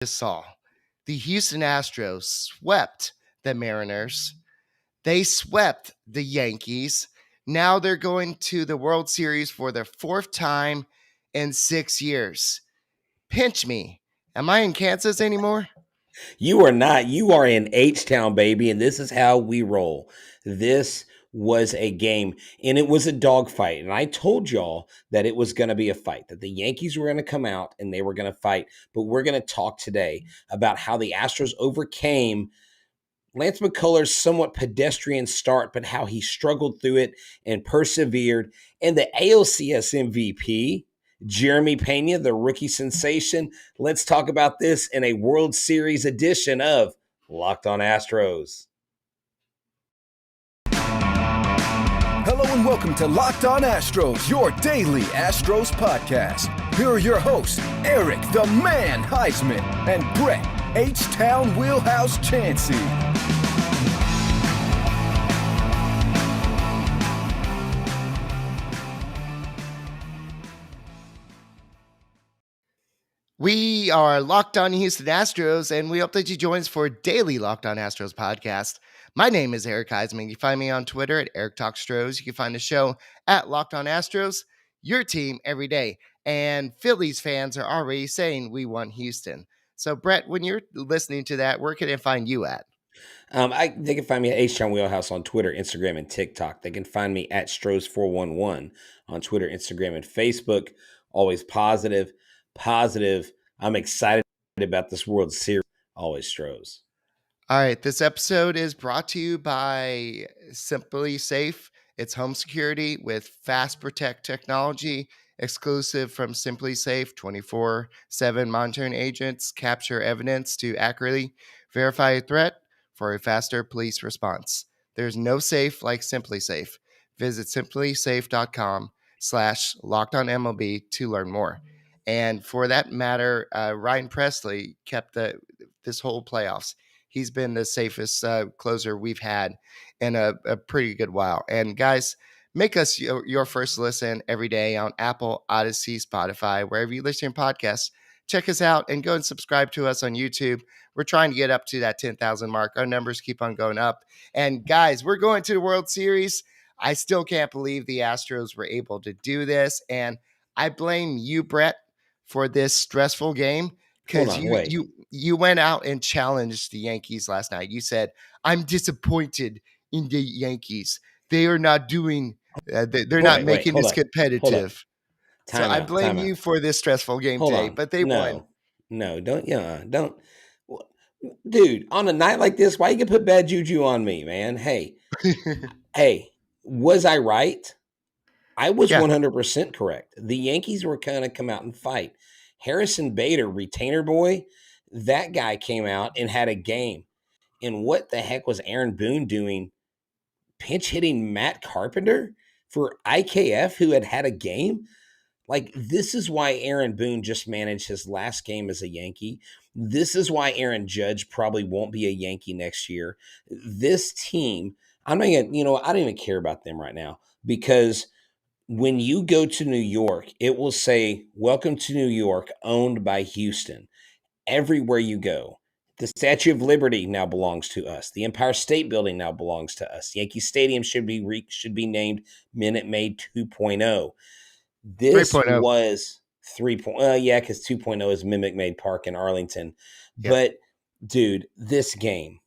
just saw. The Houston Astros swept the Mariners. They swept the Yankees. Now they're going to the World Series for their fourth time in 6 years. Pinch me. Am I in Kansas anymore? You are not. You are in H-Town, baby, and this is how we roll. This was a game, and it was a dogfight. And I told y'all that it was going to be a fight, that the Yankees were going to come out and they were going to fight. But we're going to talk today about how the Astros overcame Lance McCullers' somewhat pedestrian start, but how he struggled through it and persevered. And the ALCS MVP, Jeremy Pena, the rookie sensation. Let's talk about this in a World Series edition of Locked On Astros. Hello and welcome to Locked On Astros, your daily Astros podcast. Here are your hosts, Eric the Man Huysman and Brett H-Town Wheelhouse Chancey. We are Locked On Houston Astros, and we hope that you join us for a daily Locked On Astros podcast. My name is Eric Huysman. You can find me on Twitter at Eric Talk Stros. You can find the show at Locked On Astros, your team every day. And Phillies fans are already saying we won Houston. So, Brett, when you're listening to that, where can they find you at? They can find me at H-Town Wheelhouse on Twitter, Instagram, and TikTok. They can find me at Stros411 on Twitter, Instagram, and Facebook. Always positive. I'm excited about this World Series. Always Stros. All right, this episode is brought to you by SimpliSafe. It's home security with Fast Protect technology, exclusive from SimpliSafe. 24/7 monitoring agents capture evidence to accurately verify a threat for a faster police response. There's no safe like SimpliSafe. Visit simplisafecom/lockedonmlb to learn more. And for that matter, Ryan Presley kept this whole playoffs. He's been the safest closer we've had in a pretty good while. And guys, make us your first listen every day on Apple, Odyssey, Spotify, wherever you listen to podcasts. Check us out and go and subscribe to us on YouTube. We're trying to get up to that 10,000 mark. Our numbers keep on going up. And guys, we're going to the World Series. I still can't believe the Astros were able to do this. And I blame you, Brett, for this stressful game, because you went out and challenged the Yankees last night. You said, I'm disappointed in the Yankees. They are not doing, they're not making this competitive. So I blame you for this stressful game today, but they won. No, don't. Dude, on a night like this, why you can put bad juju on me, man? Hey, was I right? I was 100% correct. The Yankees were going to come out and fight. Harrison Bader, retainer boy, that guy came out and had a game. And what the heck was Aaron Boone doing? Pinch hitting Matt Carpenter for IKF, who had a game? Like, this is why Aaron Boone just managed his last game as a Yankee. This is why Aaron Judge probably won't be a Yankee next year. This team, I don't even care about them right now, because when you go to New York, it will say, welcome to New York, owned by Houston. Everywhere you go. The Statue of Liberty now belongs to us. The Empire State Building now belongs to us. Yankee Stadium should be named Minute Maid 2.0. This 3.0. Was 3.0. Yeah, because 2.0 is Minute Maid Park in Arlington. Yep. But, dude, this game.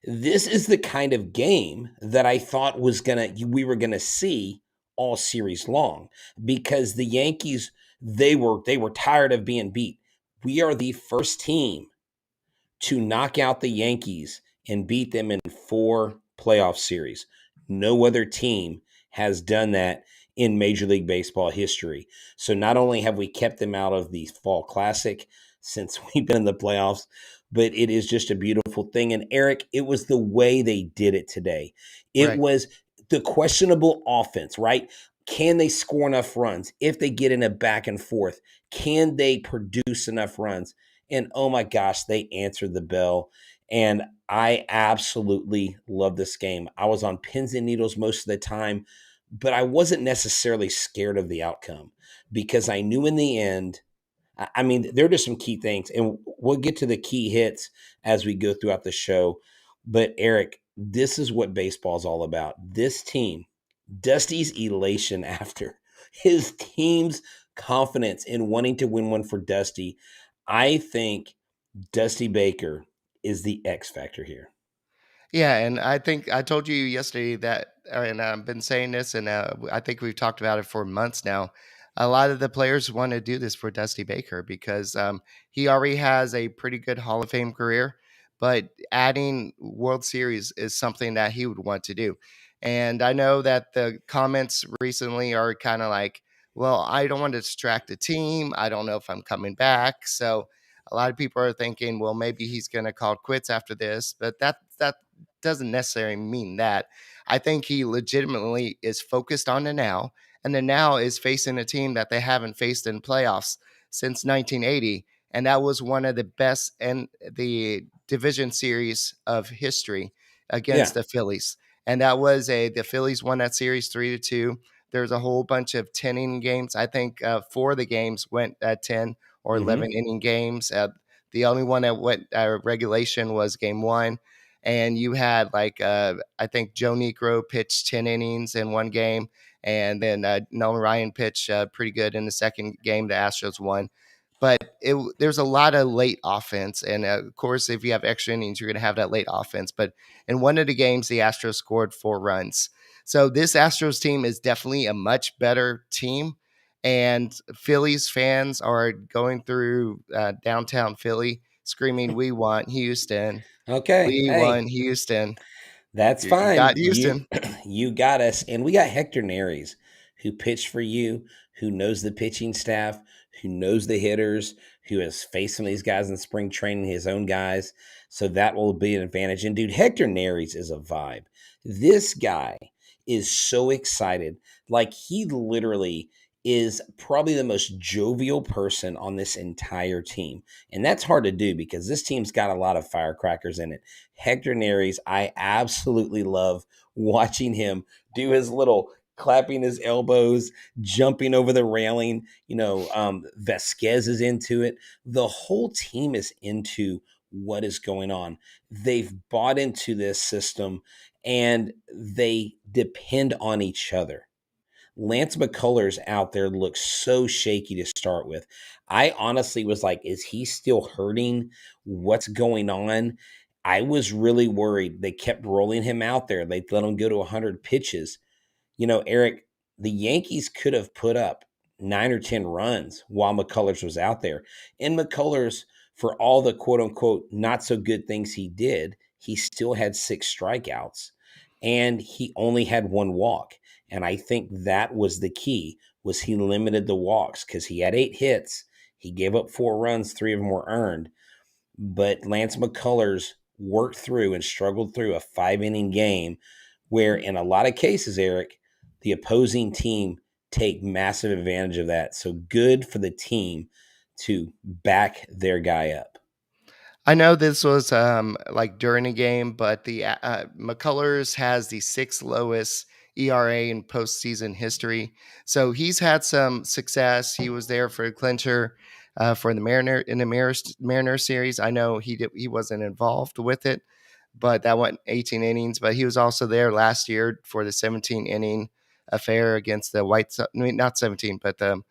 This is the kind of game that I thought we were gonna see all series long, because the Yankees, they were tired of being beat. We are the first team to knock out the Yankees and beat them in 4 playoff series. No other team has done that in Major League Baseball history. So not only have we kept them out of the Fall Classic since we've been in the playoffs, but it is just a beautiful thing. And Eric, it was the way they did it today. It was the questionable offense, right? Can they score enough runs? If they get in a back and forth, can they produce enough runs? And oh my gosh, they answered the bell. And I absolutely love this game. I was on pins and needles most of the time, but I wasn't necessarily scared of the outcome, because I knew in the end, I mean, there are just some key things, and we'll get to the key hits as we go throughout the show. But Eric, this is what baseball's all about. This team, Dusty's elation after his team's confidence in wanting to win one for Dusty. I think Dusty Baker is the X factor here. Yeah, and I think I told you yesterday that, and I've been saying this, and I think we've talked about it for months now. A lot of the players want to do this for Dusty Baker because he already has a pretty good Hall of Fame career, but adding World Series is something that he would want to do. And I know that the comments recently are kind of like, well, I don't want to distract the team. I don't know if I'm coming back. So a lot of people are thinking, well, maybe he's going to call quits after this, but that doesn't necessarily mean that. I think he legitimately is focused on the now, and the now is facing a team that they haven't faced in playoffs since 1980, and that was one of the best in the division series of history Yeah. against the Phillies. And that was the Phillies won that series 3-2. There's a whole bunch of 10 inning games. I think 4 of the games went at 10 or 11 inning games. The only one that went regulation was game 1. And you had I think Joe Negro pitched 10 innings in one game, and then Nolan Ryan pitched pretty good in the second game. The Astros won, but there's a lot of late offense, and of course, if you have extra innings, you're going to have that late offense. But in one of the games, the Astros scored 4 runs. So this Astros team is definitely a much better team, and Phillies fans are going through downtown Philly screaming, "We want Houston." Okay. We Hey, won Houston. that's You fine. got Houston. You got us. And we got Hector Neris, who pitched for you, who knows the pitching staff, who knows the hitters, who has faced some of these guys in spring training, his own guys. So that will be an advantage. And dude, Hector Neris is a vibe. This guy is so excited. Like he literally is probably the most jovial person on this entire team. And that's hard to do because this team's got a lot of firecrackers in it. Hector Neris, I absolutely love watching him do his little clapping his elbows, jumping over the railing. Vasquez is into it. The whole team is into what is going on. They've bought into this system and they depend on each other. Lance McCullers out there looks so shaky to start with. I honestly was like, is he still hurting? What's going on? I was really worried. They kept rolling him out there. They let him go to 100 pitches. Eric, the Yankees could have put up 9 or 10 runs while McCullers was out there. And McCullers, for all the quote unquote not so good things he did, he still had 6 strikeouts and he only had 1 walk. And I think that was the key, was he limited the walks because he had 8 hits. He gave up 4 runs, 3 of them were earned. But Lance McCullers worked through and struggled through a 5-inning game where in a lot of cases, Eric, the opposing team take massive advantage of that. So good for the team to back their guy up. I know this was during a game, but the McCullers has the 6th lowest ERA in postseason history. So he's had some success. He was there for a clincher for the Mariner series. I know he wasn't involved with it, but that went 18 innings. But he was also there last year for the 17 inning affair against the White Sox. I mean, not 17, but the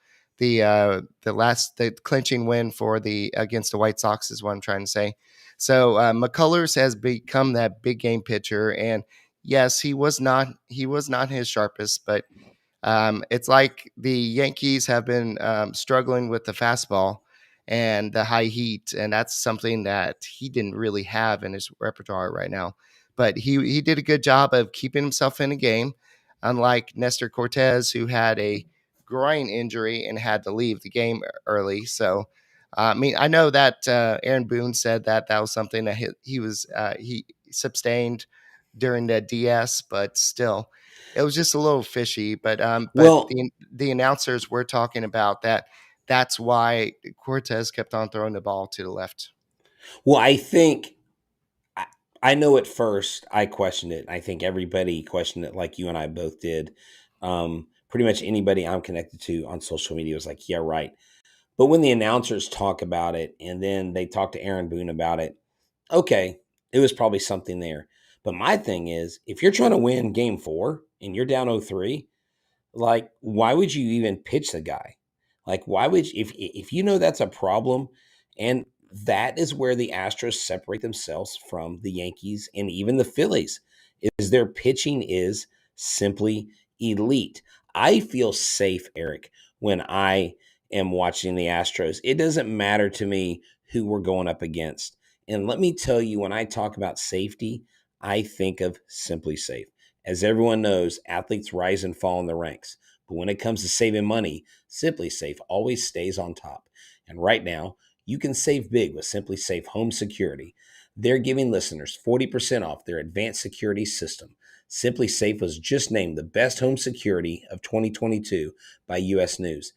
clinching win for the against the White Sox is what I'm trying to say. So McCullers has become that big game pitcher, and yes, he was not his sharpest, but it's like the Yankees have been struggling with the fastball and the high heat, and that's something that he didn't really have in his repertoire right now. But he did a good job of keeping himself in the game, unlike Nestor Cortez, who had a groin injury and had to leave the game early. So, I mean, I know that Aaron Boone said that was something that he sustained during the DS, but still, it was just a little fishy. But Well, the announcers were talking about that. That's why Cortez kept on throwing the ball to the left. well, I think I know at first I questioned it. I think everybody questioned it like you and I both did. Pretty much anybody I'm connected to on social media was like, yeah, right. But when the announcers talk about it and then they talk to Aaron Boone about it, okay, it was probably something there. But my thing is, if you're trying to win game 4 and you're down 0-3, like, why would you even pitch the guy? Like, why would you, if you know that's a problem? And that is where the Astros separate themselves from the Yankees and even the Phillies, is their pitching is simply elite. I feel safe, Eric, when I am watching the Astros. It doesn't matter to me who we're going up against. And let me tell you, when I talk about safety, I think of SimpliSafe. As everyone knows, athletes rise and fall in the ranks. But when it comes to saving money, SimpliSafe always stays on top. And right now, you can save big with SimpliSafe Home Security. They're giving listeners 40% off their advanced security system. SimpliSafe was just named the best home security of 2022 by US News.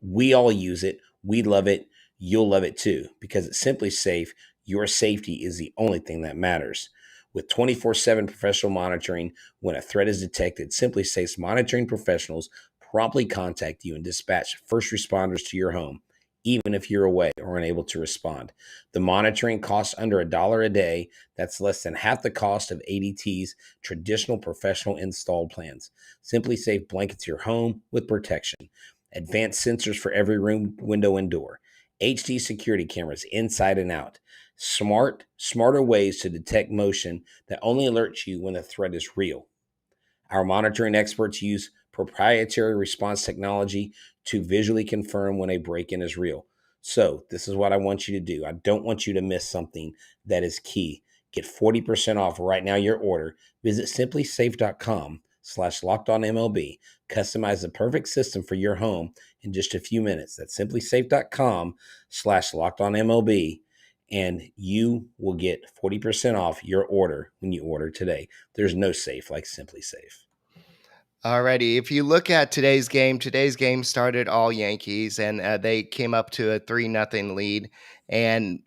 We all use it. We love it. You'll love it too, because at SimpliSafe, your safety is the only thing that matters. With 24/7 professional monitoring, when a threat is detected, SimpliSafe's monitoring professionals promptly contact you and dispatch first responders to your home, even if you're away or unable to respond. The monitoring costs under $1 a day. That's less than half the cost of ADT's traditional professional installed plans. SimpliSafe blankets your home with protection. Advanced sensors for every room, window, and door. HD security cameras inside and out. Smarter ways to detect motion that only alerts you when the threat is real. Our monitoring experts use proprietary response technology to visually confirm when a break-in is real. So this is what I want you to do. I don't want you to miss something that is key. Get 40% off right now your order. Visit simplisafe.com/lockedonmlb. Customize the perfect system for your home in just a few minutes. That's simplisafe.com/lockedonmlb. And you will get 40% off your order when you order today. There's no safe like SimpliSafe. Alrighty, if you look at today's game started all Yankees, and they came up to a 3-0 lead, and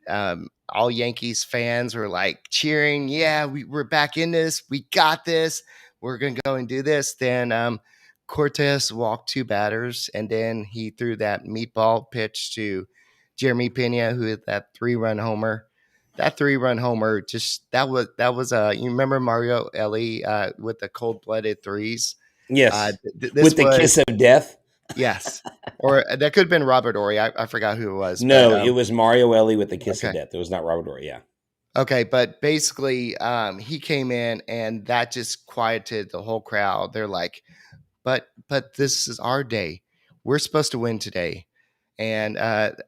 all Yankees fans were like cheering, yeah, we're back in this, we got this, we're going to go and do this. Then Cortez walked 2 batters, and then he threw that meatball pitch to Jeremy Pena, who hit that 3-run homer. That 3-run homer, that was you remember Mario Ellie with the cold-blooded threes? Yes. This With the was, kiss of death. yes, or that could have been Robert Ory. I forgot who it was. No, but it was Mario Ellie with the kiss of okay. death. It was not Robert Ory. Yeah. Okay, but basically, he came in and that just quieted the whole crowd. They're like, but this is our day. We're supposed to win today. And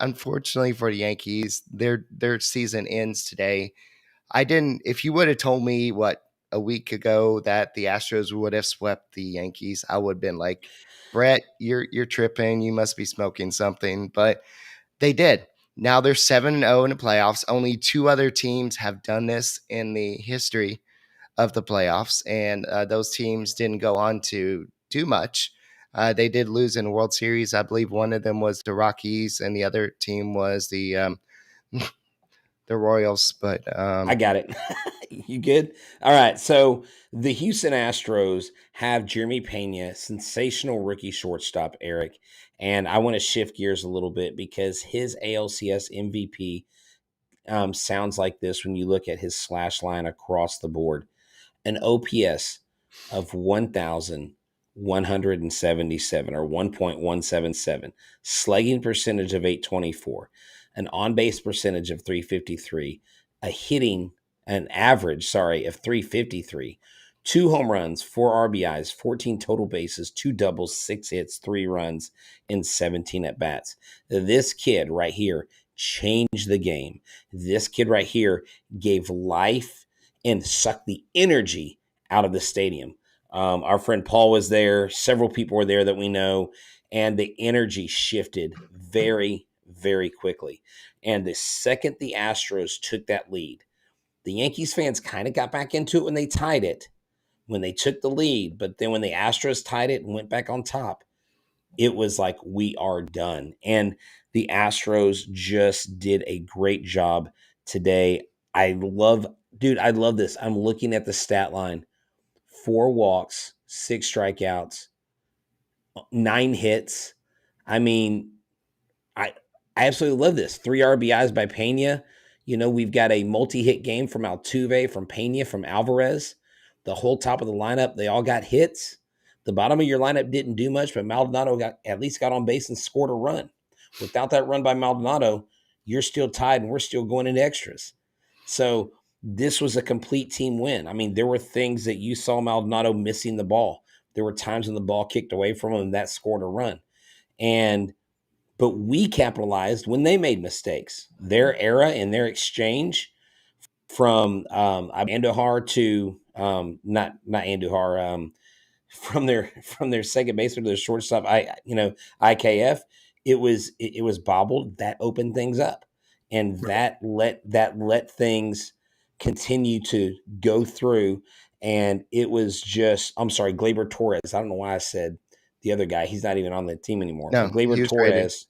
unfortunately for the Yankees, their season ends today. If you would have told me a week ago that the Astros would have swept the Yankees, I would have been like, Brett, you're tripping. You must be smoking something. But they did. Now they're 7-0 in the playoffs. Only 2 other teams have done this in the history of the playoffs, and those teams didn't go on to do much. They did lose in the World Series. I believe one of them was the Rockies, and the other team was the Royals. But I got it. You good? All right. So the Houston Astros have Jeremy Pena, sensational rookie shortstop, Eric. And I want to shift gears a little bit because his ALCS MVP sounds like this when you look at his slash line across the board. An OPS of 1,177 or 1.177, slugging percentage of 824, an on-base percentage of 353, an average of 353, 2 home runs, 4 RBIs, 14 total bases, 2 doubles, 6 hits, 3 runs, and 17 at-bats. This kid right here changed the game. This kid right here gave life and sucked the energy out of the stadium. Our friend Paul was there. Several people were there that we know, and the energy shifted very, very quickly. And the second the Astros took that lead, the Yankees fans kind of got back into it when they tied it, when they took the lead. But then when the Astros tied it and went back on top, it was like, we are done. And the Astros just did a great job today. I love this. I'm looking at the stat line. 4 walks, 6 strikeouts, 9 hits. I mean, I absolutely love this. 3 RBIs by Pena. We've got a multi-hit game from Altuve, from Pena, from Alvarez. The whole top of the lineup, they all got hits. The bottom of your lineup didn't do much, but Maldonado at least got on base and scored a run. Without that run by Maldonado, you're still tied and we're still going into extras. So this was a complete team win. I mean, there were things that you saw Maldonado missing the ball. There were times when the ball kicked away from him and that scored a run. But we capitalized when they made mistakes. Their era and their exchange from Andujar to not Andujar, from their second baseman to the shortstop, IKF, it was bobbled. That opened things up, and that let things continue to go through. And it was just, I'm sorry, Gleyber Torres. I don't know why I said the other guy. He's not even on the team anymore. No, But Gleyber he was traded. Torres,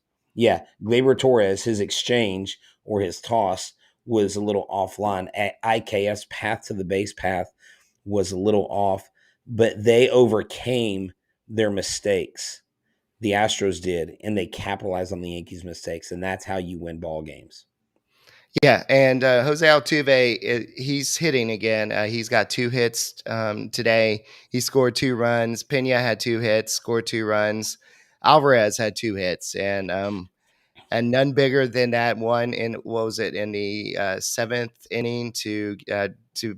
Gleyber Torres, his exchange or his toss was a little offline. IKF's path to the base path was a little off, but they overcame their mistakes. The Astros did, and they capitalized on the Yankees' mistakes, and that's how you win ball games. Yeah, and Jose Altuve, he's hitting again. He's got 2 hits today. He scored 2 runs. Pena had 2 hits, scored 2 runs. Alvarez had 2 hits, and none bigger than that one in, what was it, in the 7th inning to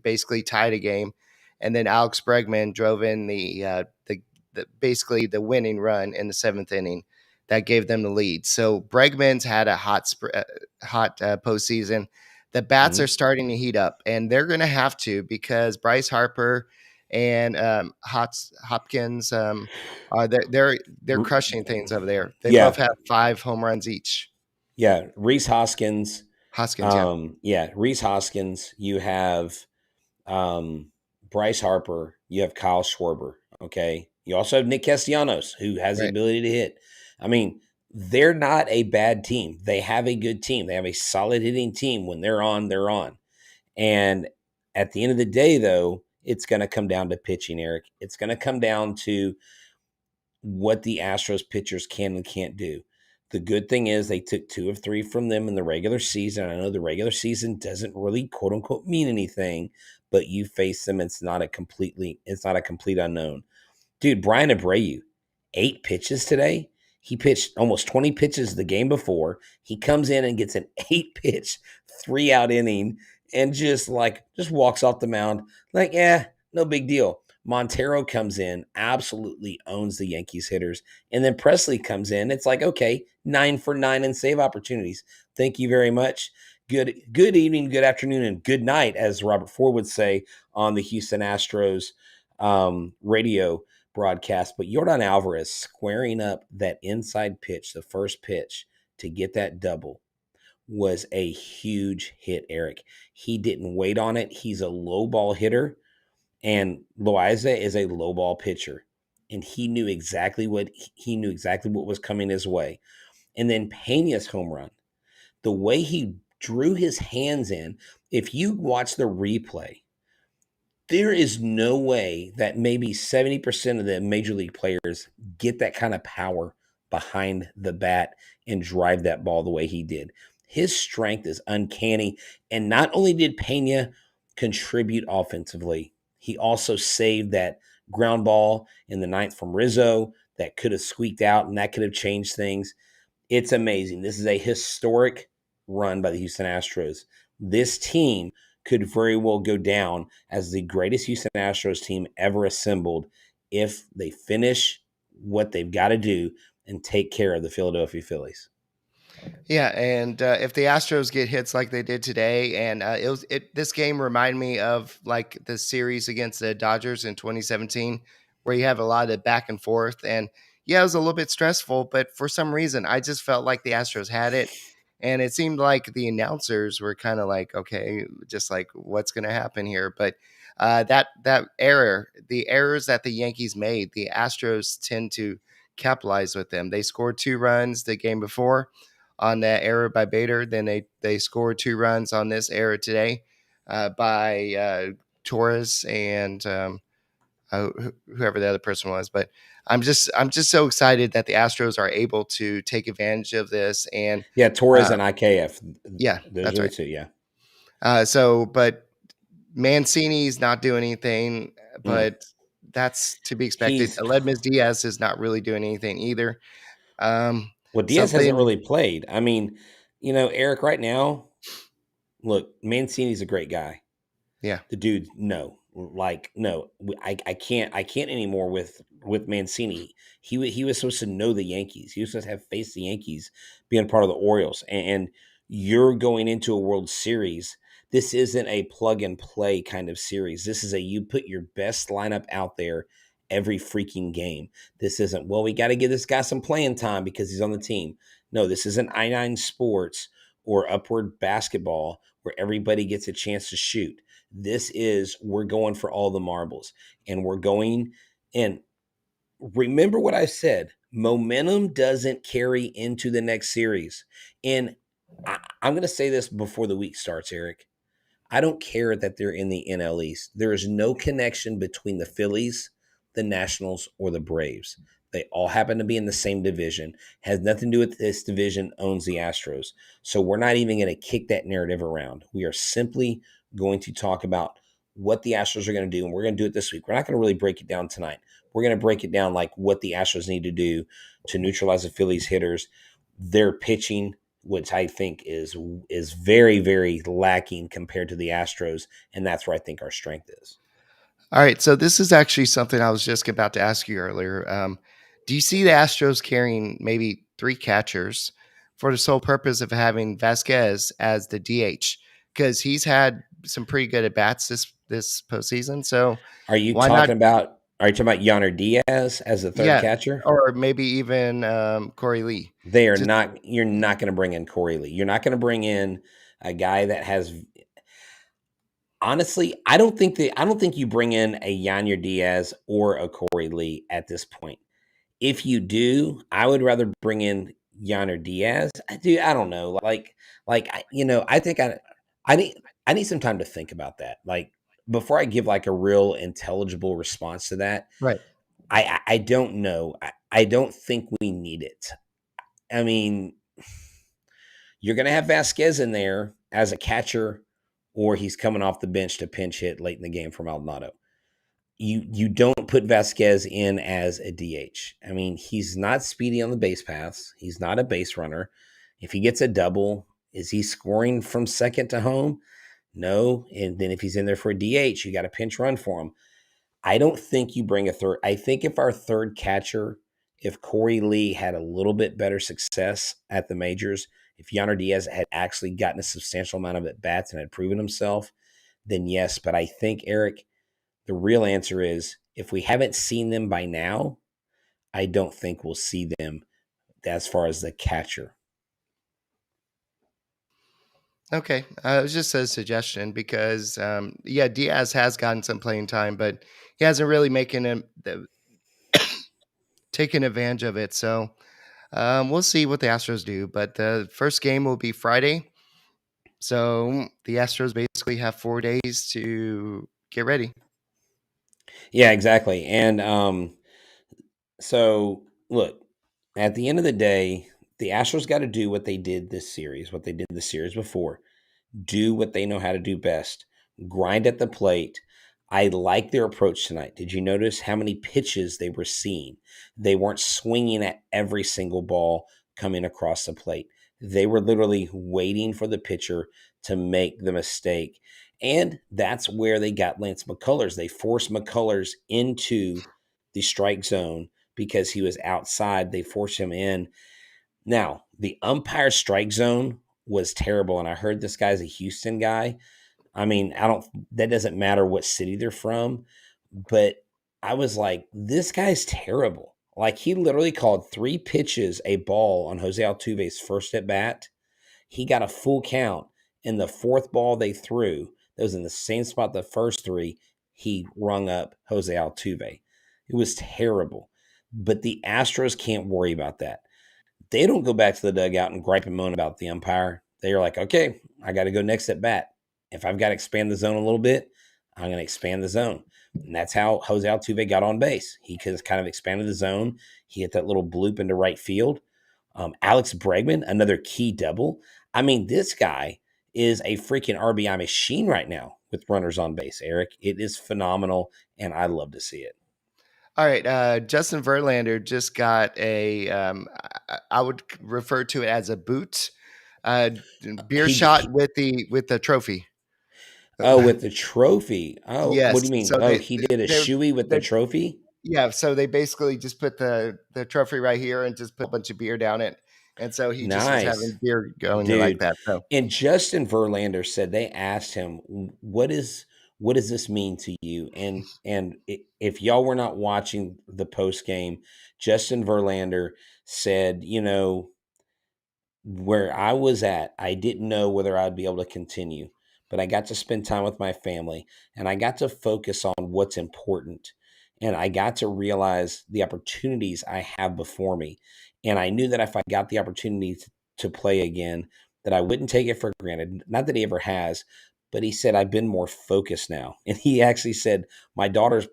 basically tie the game, and then Alex Bregman drove in the basically the winning run in the 7th inning that gave them the lead. So Bregman's had a hot postseason. The bats are starting to heat up, and they're going to have to, because Bryce Harper and Hopkins are they're crushing things over there. They both have 5 home runs each. Yeah, Reese Hoskins. Yeah. Reese Hoskins. You have Bryce Harper. You have Kyle Schwarber. Okay. You also have Nick Castellanos, who has the ability to hit. I mean, they're not a bad team. They have a good team. They have a solid hitting team. When they're on, they're on. And at the end of the day, though, it's going to come down to pitching, Eric. It's going to come down to what the Astros pitchers can and can't do. The good thing is they took 2 of 3 from them in the regular season. I know the regular season doesn't really quote unquote mean anything, but you face them. It's not a complete unknown. Dude, Brian Abreu, 8 pitches today. He pitched almost 20 pitches the game before. He comes in and gets an 8-pitch, 3-out inning and just walks off the mound like, no big deal. Montero comes in, absolutely owns the Yankees hitters. And then Presley comes in. It's like, okay, 9 for 9 in save opportunities. Thank you very much. Good evening, good afternoon, and good night, as Robert Ford would say on the Houston Astros radio broadcast. But Yordan Alvarez squaring up that inside pitch, the first pitch, to get that double was a huge hit, Eric. He didn't wait on it. He's a low ball hitter. And Loaiza is a low ball pitcher, and he knew exactly what was coming his way. And then Pena's home run, the way he drew his hands in, if you watch the replay, there is no way that maybe 70% of the major league players get that kind of power behind the bat and drive that ball the way he did. His strength is uncanny. And not only did Pena contribute offensively, he also saved that ground ball in the 9th from Rizzo that could have squeaked out, and that could have changed things. It's amazing. This is a historic run by the Houston Astros. This team could very well go down as the greatest Houston Astros team ever assembled if they finish what they've got to do and take care of the Philadelphia Phillies. Yeah, and if the Astros get hits like they did today, and this game reminded me of like the series against the Dodgers in 2017, where you have a lot of back and forth, and yeah, it was a little bit stressful, but for some reason, I just felt like the Astros had it, and it seemed like the announcers were kind of like, okay, just like what's going to happen here, but the errors that the Yankees made, the Astros tend to capitalize with them. They scored 2 runs the game before on that error by Bader. Then they scored 2 runs on this error today by Torres and whoever the other person was. But I'm just so excited that the Astros are able to take advantage of this. And yeah, Torres and IKF. yeah, Those that's are the right. two. Yeah. But Mancini's not doing anything, but that's to be expected. He's Aledmys Diaz is not really doing anything either. well, Diaz hasn't Something, really played. I mean, Eric, right now, look, Mancini's a great guy. yeah. The dude, no, I can't anymore with Mancini. He was supposed to know the Yankees. He was supposed to have faced the Yankees, being part of the Orioles, and you're going into a World Series. This isn't a plug and play kind of series. This is you put your best lineup out there every freaking game. This isn't, well, we got to give this guy some playing time because he's on the team. No, this isn't I-9 sports or upward basketball where everybody gets a chance to shoot. This is, we're going for all the marbles, and we're going. And remember what I said, momentum doesn't carry into the next series. And I'm going to say this before the week starts, Eric. I don't care that they're in the NL East. There is no connection between the Phillies, the Nationals, or the Braves. They all happen to be in the same division. Has nothing to do with this division owns the Astros. So we're not even going to kick that narrative around. We are simply going to talk about what the Astros are going to do, and we're going to do it this week. We're not going to really break it down tonight. We're going to break it down like what the Astros need to do to neutralize the Phillies hitters, their pitching, which I think is very, very lacking compared to the Astros, and that's where I think our strength is. All right, so this is actually something I was just about to ask you earlier. Do you see the Astros carrying maybe 3 catchers for the sole purpose of having Vasquez as the DH? Because he's had some pretty good at bats this postseason. So Are you why not? talking about Yonder Diaz as the third Yeah, catcher? or maybe even Corey Lee. They are Just not. You're not going to bring in Corey Lee. You're not going to bring in a guy that has. Honestly, I don't think you bring in a Yonder Diaz or a Corey Lee at this point. If you do, I would rather bring in Yonder Diaz. I don't know. I think I need some time to think about that. Like, before I give like a real intelligible response to that. right. I don't know. I don't think we need it. I mean, you're going to have Vasquez in there as a catcher, or he's coming off the bench to pinch hit late in the game for Maldonado. You don't put Vasquez in as a DH. I mean, he's not speedy on the base paths. He's not a base runner. If he gets a double, is he scoring from second to home? No. And then if he's in there for a DH, you got a pinch run for him. I don't think you bring a third. I think if our third catcher, if Corey Lee had a little bit better success at the majors, if Yonder Diaz had actually gotten a substantial amount of at-bats and had proven himself, then yes. But I think, Eric, the real answer is if we haven't seen them by now, I don't think we'll see them as far as the catcher. Okay. It was just a suggestion because, Diaz has gotten some playing time, but he hasn't really taken advantage of it. So we'll see what the Astros do. But the first game will be Friday. So the Astros basically have 4 days to get ready. Yeah, exactly. And so, look, at the end of the day, the Astros got to do what they did this series, what they did the series before. Do what they know how to do best. Grind at the plate. I like their approach tonight. Did you notice how many pitches they were seeing? They weren't swinging at every single ball coming across the plate. They were literally waiting for the pitcher to make the mistake. And that's where they got Lance McCullers. They forced McCullers into the strike zone because he was outside. They forced him in. Now, the umpire strike zone was terrible. And I heard this guy's a Houston guy. I mean, that doesn't matter what city they're from, but I was like, this guy's terrible. Like, he literally called 3 pitches a ball on Jose Altuve's first at bat. He got a full count. And the 4th ball they threw, that was in the same spot the first 3, he rung up Jose Altuve. It was terrible. But the Astros can't worry about that. They don't go back to the dugout and gripe and moan about the umpire. They're like, okay, I got to go next at bat. If I've got to expand the zone a little bit, I'm going to expand the zone. And that's how Jose Altuve got on base. He kind of expanded the zone. He hit that little bloop into right field. Alex Bregman, another key double. I mean, this guy is a freaking RBI machine right now with runners on base, Eric. It is phenomenal, and I love to see it. All right, Justin Verlander just got a. I would refer to it as a boot, beer shot with the trophy. Oh, with the trophy. Oh, what Yes. do you mean? So Oh, he did a shoey with the they trophy? yeah. So they basically just put the trophy right here and just put a bunch of beer down it, and so he just was Nice. having beer going like Dude. that. So And Justin Verlander said they asked him, what does this mean to you? And if y'all were not watching the post game, Justin Verlander said, where I was at, I didn't know whether I'd be able to continue, but I got to spend time with my family and I got to focus on what's important. And I got to realize the opportunities I have before me. And I knew that if I got the opportunity to play again, that I wouldn't take it for granted. Not that he ever has, but he said, I've been more focused now. And he actually said, my daughter's,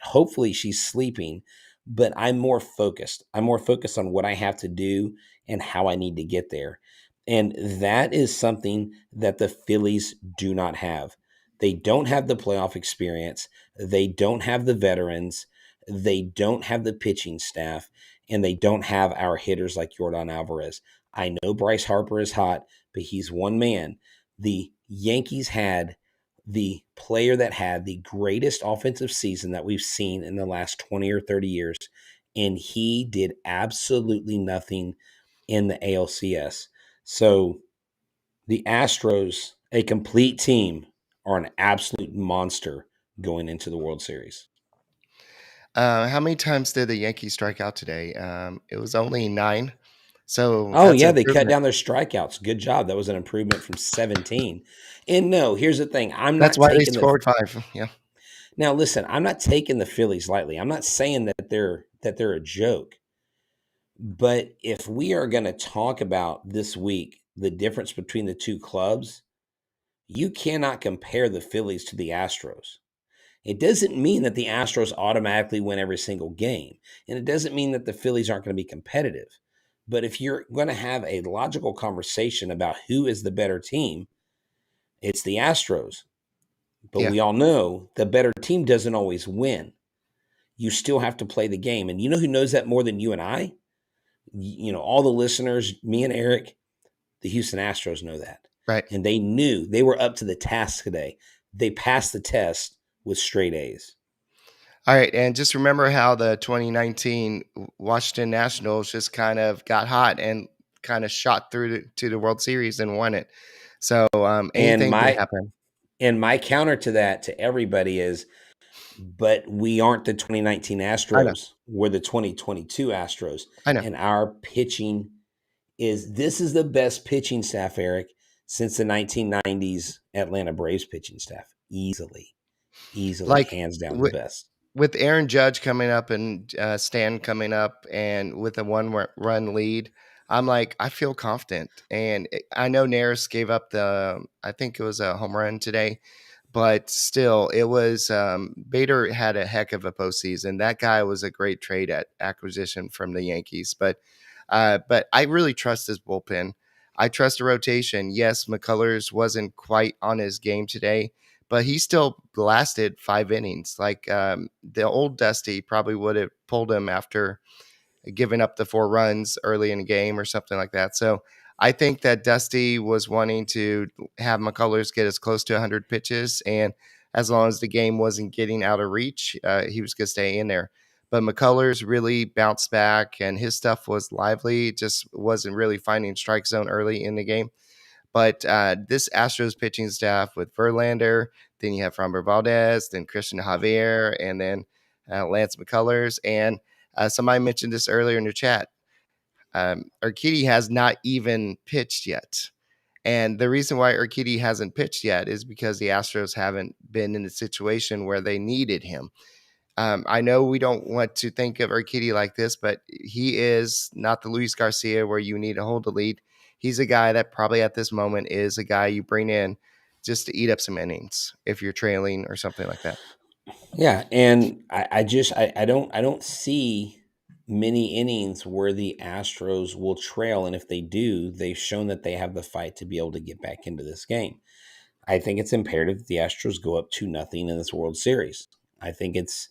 hopefully she's sleeping, but I'm more focused. I'm more focused on what I have to do and how I need to get there. And that is something that the Phillies do not have. They don't have the playoff experience. They don't have the veterans. They don't have the pitching staff. And they don't have our hitters like Yordan Alvarez. I know Bryce Harper is hot, but he's one man. The Yankees had the player that had the greatest offensive season that we've seen in the last 20 or 30 years, and he did absolutely nothing in the ALCS. So the Astros, a complete team, are an absolute monster going into the World Series. how many times did the Yankees strike out today? It was only 9. So Oh, that's yeah, an they cut improvement. down their strikeouts. Good job. That was an improvement from 17. And no, here's the thing. I'm That's not why they taking the scored 5. Yeah. Now listen, I'm not taking the Phillies lightly. I'm not saying that they're a joke. But if we are going to talk about this week the difference between the two clubs, you cannot compare the Phillies to the Astros. It doesn't mean that the Astros automatically win every single game. And it doesn't mean that the Phillies aren't going to be competitive. But if you're going to have a logical conversation about who is the better team, it's the Astros. But Yeah. we all know the better team doesn't always win. You still have to play the game. And you know who knows that more than you and I? All the listeners, me and Eric, the Houston Astros know that. Right. And they knew they were up to the task today. They passed the test with straight A's. All right, and just remember how the 2019 Washington Nationals just kind of got hot and kind of shot through to the World Series and won it. So And anything can happen. my counter to that to everybody is, but we aren't the 2019 I know. Astros. We're the 2022 Astros. I know. And our pitching this is the best pitching staff, Eric, since the 1990s Atlanta Braves pitching staff. Easily, Like hands down the with, best. with Aaron Judge coming up and Stan coming up and with a 1-run lead, I'm like, I feel confident. And I know Neris gave up I think it was a home run today. But still, it was Bader had a heck of a postseason. That guy was a great trade at acquisition from the Yankees. But I really trust his bullpen. I trust the rotation. Yes, McCullers wasn't quite on his game today, but he still lasted 5 innings. Like the old Dusty probably would have pulled him after giving up the 4 runs early in the game or something like that. So I think that Dusty was wanting to have McCullers get as close to 100 pitches, and as long as the game wasn't getting out of reach, he was going to stay in there. But McCullers really bounced back, and his stuff was lively. It just wasn't really finding strike zone early in the game. But this Astros pitching staff with Verlander, then you have Framber Valdez, then Christian Javier, and then Lance McCullers. And somebody mentioned this earlier in the chat. Urquidy has not even pitched yet. And the reason why Urquidy hasn't pitched yet is because the Astros haven't been in a situation where they needed him. I know we don't want to think of Urquidy like this, but he is not the Luis Garcia where you need to hold the lead. He's a guy that probably at this moment is a guy you bring in just to eat up some innings if you're trailing or something like that. Yeah, and I don't see many innings where the Astros will trail, and if they do, they've shown that they have the fight to be able to get back into this game. I think it's imperative that the Astros go up 2-0 in this World Series. I think it's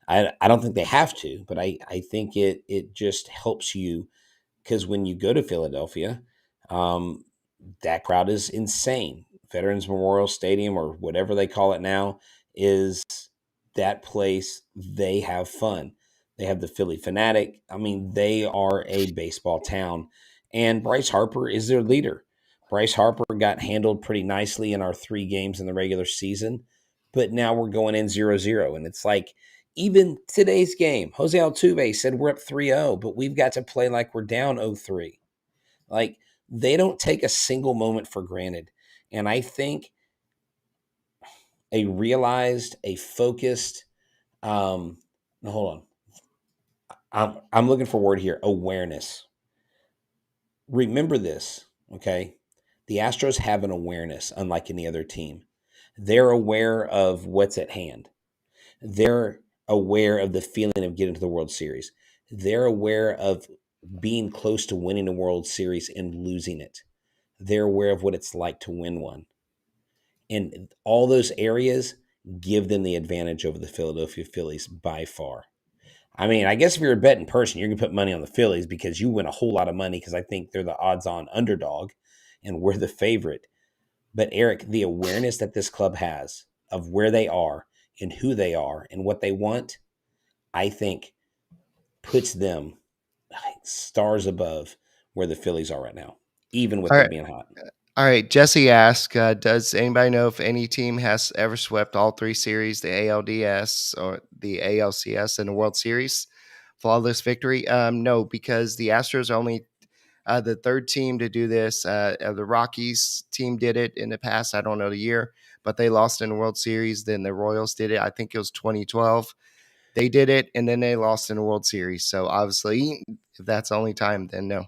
I don't think they have to, but I think it just helps you because when you go to Philadelphia, um, that crowd is insane. Veterans Memorial Stadium, or whatever they call it now, is that place. They have fun. They have the Philly Fanatic. I mean, they are a baseball town. And Bryce Harper is their leader. Bryce Harper got handled pretty nicely in our 3 games in the regular season, but now we're going in 0-0. And it's like, even today's game, Jose Altuve said we're up 3-0, but we've got to play like we're down 0-3. Like, they don't take a single moment for granted. And I think a realized, a focused, no, hold on. I'm looking for a word here, awareness. Remember this, okay? The Astros have an awareness, unlike any other team. They're aware of what's at hand. They're aware of the feeling of getting to the World Series. They're aware of being close to winning a World Series and losing it. They're aware of what it's like to win one. And all those areas give them the advantage over the Philadelphia Phillies by far. I mean, I guess if you're a betting person, you're going to put money on the Phillies because you win a whole lot of money because I think they're the odds-on underdog and we're the favorite. But Eric, the awareness that this club has of where they are and who they are and what they want, I think puts them stars above where the Phillies are right now, even with All them right. being hot. All right. Jesse asked, does anybody know if any team has ever swept all 3 series, the ALDS or the ALCS and the World Series? Flawless victory? No, because the Astros are only the 3rd team to do this. The Rockies team did it in the past. I don't know the year, but they lost in the World Series. Then the Royals did it. I think it was 2012. They did it, and then they lost in the World Series. So obviously, if that's the only time, then no.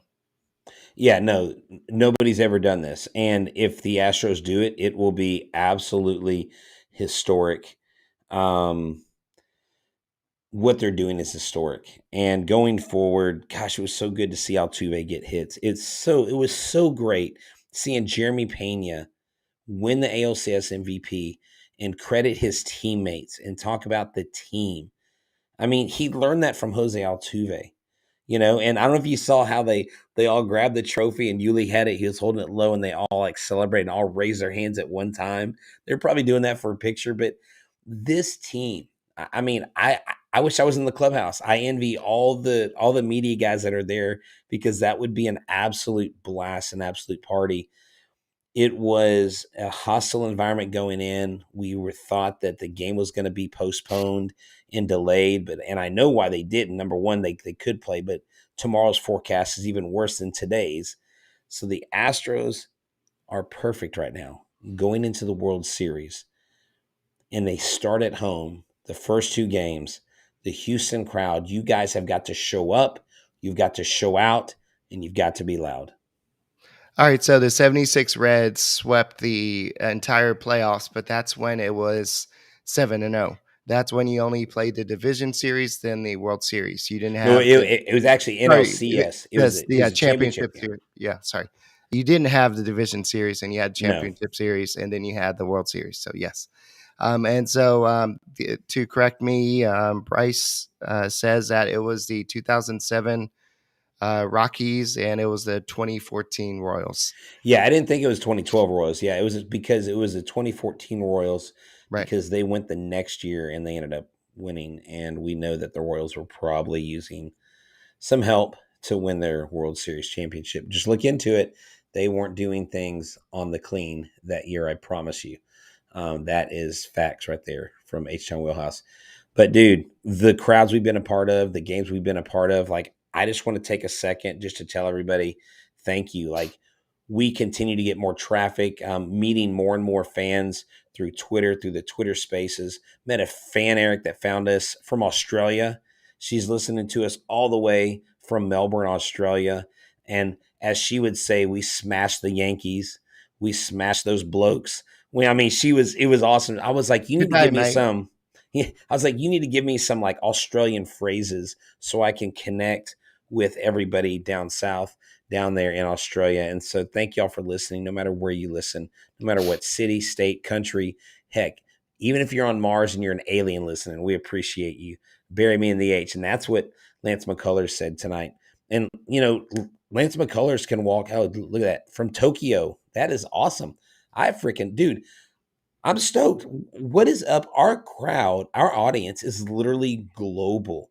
Yeah, no, nobody's ever done this. And if the Astros do it, it will be absolutely historic. What they're doing is historic. And going forward, gosh, it was so good to see Altuve get hits. It was so great seeing Jeremy Pena win the ALCS MVP and credit his teammates and talk about the team. I mean, he learned that from Jose Altuve, and I don't know if you saw how they all grabbed the trophy and Yuli had it. He was holding it low and they all like celebrate and all raise their hands at one time. They're probably doing that for a picture, but this team, I mean, I wish I was in the clubhouse. I envy all the media guys that are there because that would be an absolute blast, an absolute party. It was a hostile environment going in. We were thought that the game was going to be postponed and delayed, and I know why they didn't. Number one, they could play, but tomorrow's forecast is even worse than today's. So the Astros are perfect right now going into the World Series, and they start at home. The first 2 games, the Houston crowd, you guys have got to show up, you've got to show out, and you've got to be loud. All right, so the 76 Reds swept the entire playoffs, but that's when it was 7-0. That's when you only played the division series, then the World Series. You didn't have No, it was actually NLCS. It was the a championship series. Yeah, sorry. You didn't have the division series, and you had championship No. series, and then you had the World Series. So yes. And so to correct me, Bryce says that it was the 2007 Rockies, and it was the 2014 Royals. Yeah, I didn't think it was 2012 Royals. Yeah, it was because it was the 2014 Royals Right. because they went the next year and they ended up winning. And we know that the Royals were probably using some help to win their World Series championship. Just look into it. They weren't doing things on the clean that year, I promise you. That is facts right there from H-Town Wheelhouse. But, dude, the crowds we've been a part of, the games we've been a part of, like, I just want to take a second just to tell everybody thank you. Like, we continue to get more traffic, meeting more and more fans through Twitter, through the Twitter spaces. Met a fan, Eric, that found us from Australia. She's listening to us all the way from Melbourne, Australia. And as she would say, we smashed the Yankees. We smashed those blokes. Well, I mean, it was awesome. I was like, you need Good to give night, me mate. some. Yeah, I was like, you need to give me some like Australian phrases so I can connect with everybody down south, down there in Australia. And so thank y'all for listening, no matter where you listen, no matter what city, state, country, heck, even if you're on Mars and you're an alien listening, we appreciate you. Bury me in the H. And that's what Lance McCullers said tonight. And, Lance McCullers can walk out. Look at that from Tokyo. That is awesome. Dude, I'm stoked. What is up? Our crowd, our audience is literally global.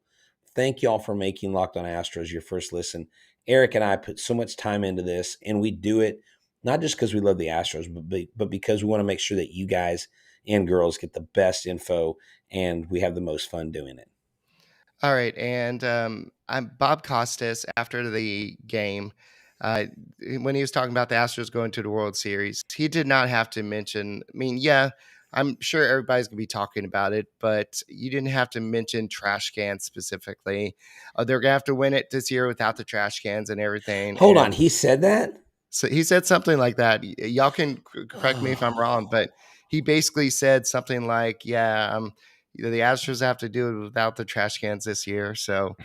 Thank y'all for making Locked On Astros your first listen. Eric and I put so much time into this, and we do it not just because we love the Astros, but because we want to make sure that you guys and girls get the best info and we have the most fun doing it. All right, and I'm Bob Costas after the game. Uh, when he was talking about the Astros going to the World Series, he did not have to mention. I mean, yeah, I'm sure everybody's gonna be talking about it, but you didn't have to mention trash cans specifically. They're gonna have to win it this year without the trash cans and everything. Hold on, And he said that? so he said something like that. Y'all can correct me if I'm wrong, but he basically said something like, "Yeah, the Astros have to do it without the trash cans this year." So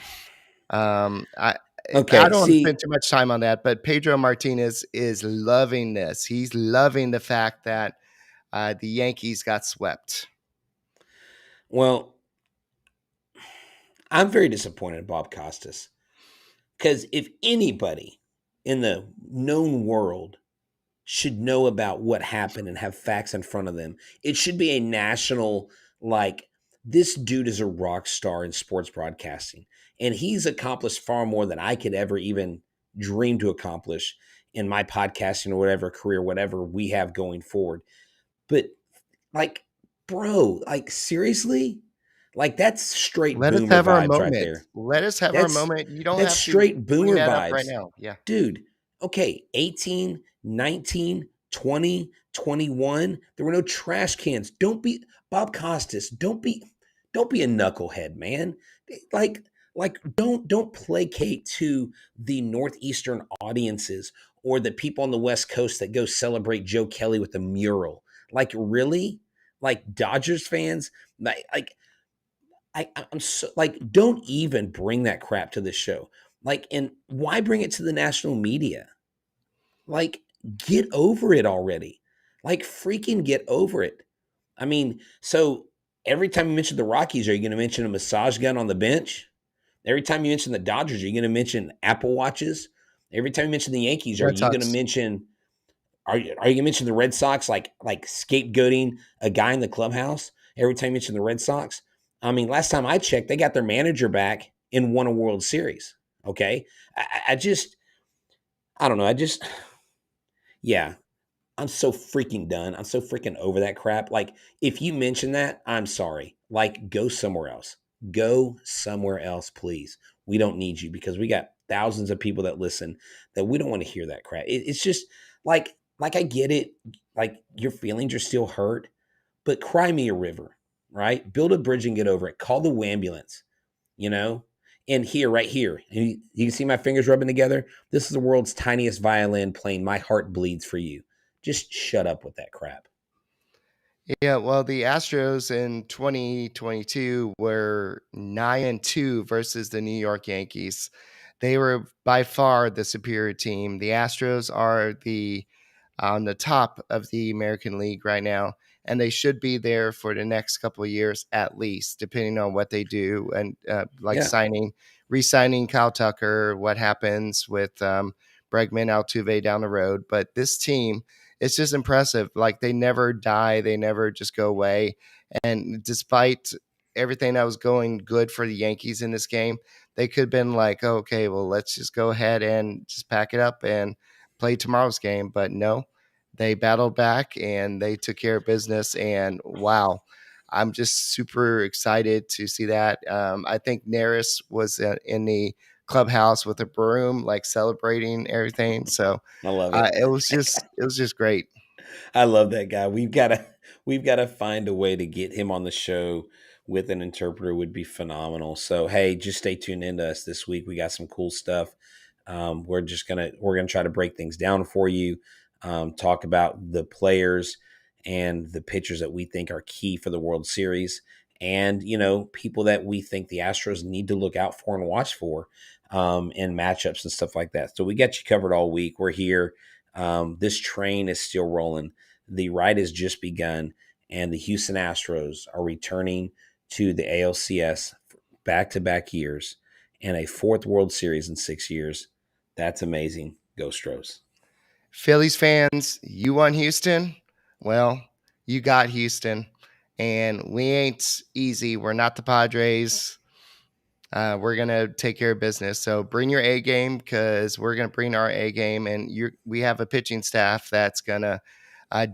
I Okay, don't want to see, spend too much time on that. But Pedro Martinez is loving this. He's loving the fact that the Yankees got swept. well, I'm very disappointed in Bob Costas because if anybody in the known world should know about what happened and have facts in front of them, it should be a national, like, this dude is a rock star in sports broadcasting. And he's accomplished far more than I could ever even dream to accomplish in my podcasting or whatever career, whatever we have going forward. But like, bro, like seriously? Like that's straight Let us boomer have our vibes right moment. there. Let us have our That's moment. You don't that's have to straight bring boomer that up right vibes. now. Yeah. Dude, okay, 18, 19, 20, 21. There were no trash cans. Don't be Bob Costas. Don't be a knucklehead, man. Like don't placate to the northeastern audiences or the people on the West Coast that go celebrate Joe Kelly with a mural. Like really? Like Dodgers fans? I'm so like, don't even bring that crap to this show. Like, and why bring it to the national media? Like, get over it already. Like, freaking get over it. I mean, so every time you mention the Rockies, are you going to mention a massage gun on the bench? Every time you mention the Dodgers, are you going to mention Apple Watches? Every time you mention the Yankees, are Red you going to Sox. mention are you going to mention the Red Sox like scapegoating a guy in the clubhouse every time you mention the Red Sox? I mean, last time I checked, they got their manager back and won a World Series. Okay, I don't know. Yeah, I'm so freaking done. I'm so freaking over that crap. Like, if you mention that, I'm sorry. Like, go somewhere else. Go somewhere else, please. We don't need you because we got thousands of people that listen that we don't want to hear that crap. It's just like I get it. Like your feelings are still hurt, but cry me a river, right? Build a bridge and get over it. Call the ambulance, you know? And here, right here, and you can see my fingers rubbing together. This is the world's tiniest violin playing My Heart Bleeds for You. Just shut up with that crap. Yeah, well, the Astros in 2022 were 9-2 versus the New York Yankees. They were by far the superior team. The Astros are on the top of the American League right now, and they should be there for the next couple of years at least, depending on what they do and like Yeah. re-signing Kyle Tucker, what happens with Bregman, Altuve down the road. But this team, it's just impressive. Like they never die, they never just go away. And despite everything that was going good for the Yankees in this game, they could have been like, oh, okay, well, let's just go ahead and just pack it up and play tomorrow's game. But no, they battled back and they took care of business. And wow, I'm just super excited to see that. I think Neris was in the clubhouse with a broom, like celebrating everything. So I love it. it was just great. I love that guy. We've got to find a way to get him on the show with an interpreter would be phenomenal. So hey, just stay tuned into us this week. We got some cool stuff. We're gonna try to break things down for you, talk about the players, and the pitchers that we think are key for the World Series, and people that we think the Astros need to look out for and watch for in matchups and stuff like that. So we got you covered all week. We're here. This train is still rolling. The ride has just begun, and the Houston Astros are returning to the ALCS back-to-back years and a fourth World Series in 6 years. That's amazing. Go Stros. Phillies fans, you want Houston? Well, you got Houston, and we ain't easy. We're not the Padres. We're going to take care of business. So bring your A game, because we're going to bring our A game, and we have a pitching staff that's going to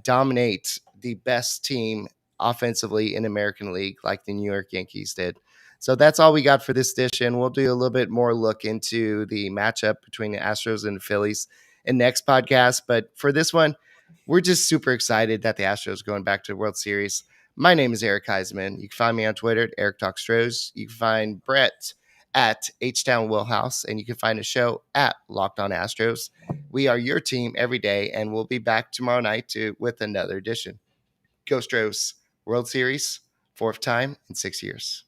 dominate the best team offensively in American League, like the New York Yankees did. So that's all we got for this edition. We'll do a little bit more look into the matchup between the Astros and the Phillies in next podcast. But for this one, we're just super excited that the Astros are going back to the World Series. My name is Eric Huysman. You can find me on Twitter at Eric Talk Stros. You can find Brett at H-Town Willhouse, and you can find the show at Locked On Astros. We are your team every day, and we'll be back tomorrow night with another edition. Go Stros, World Series, fourth time in 6 years.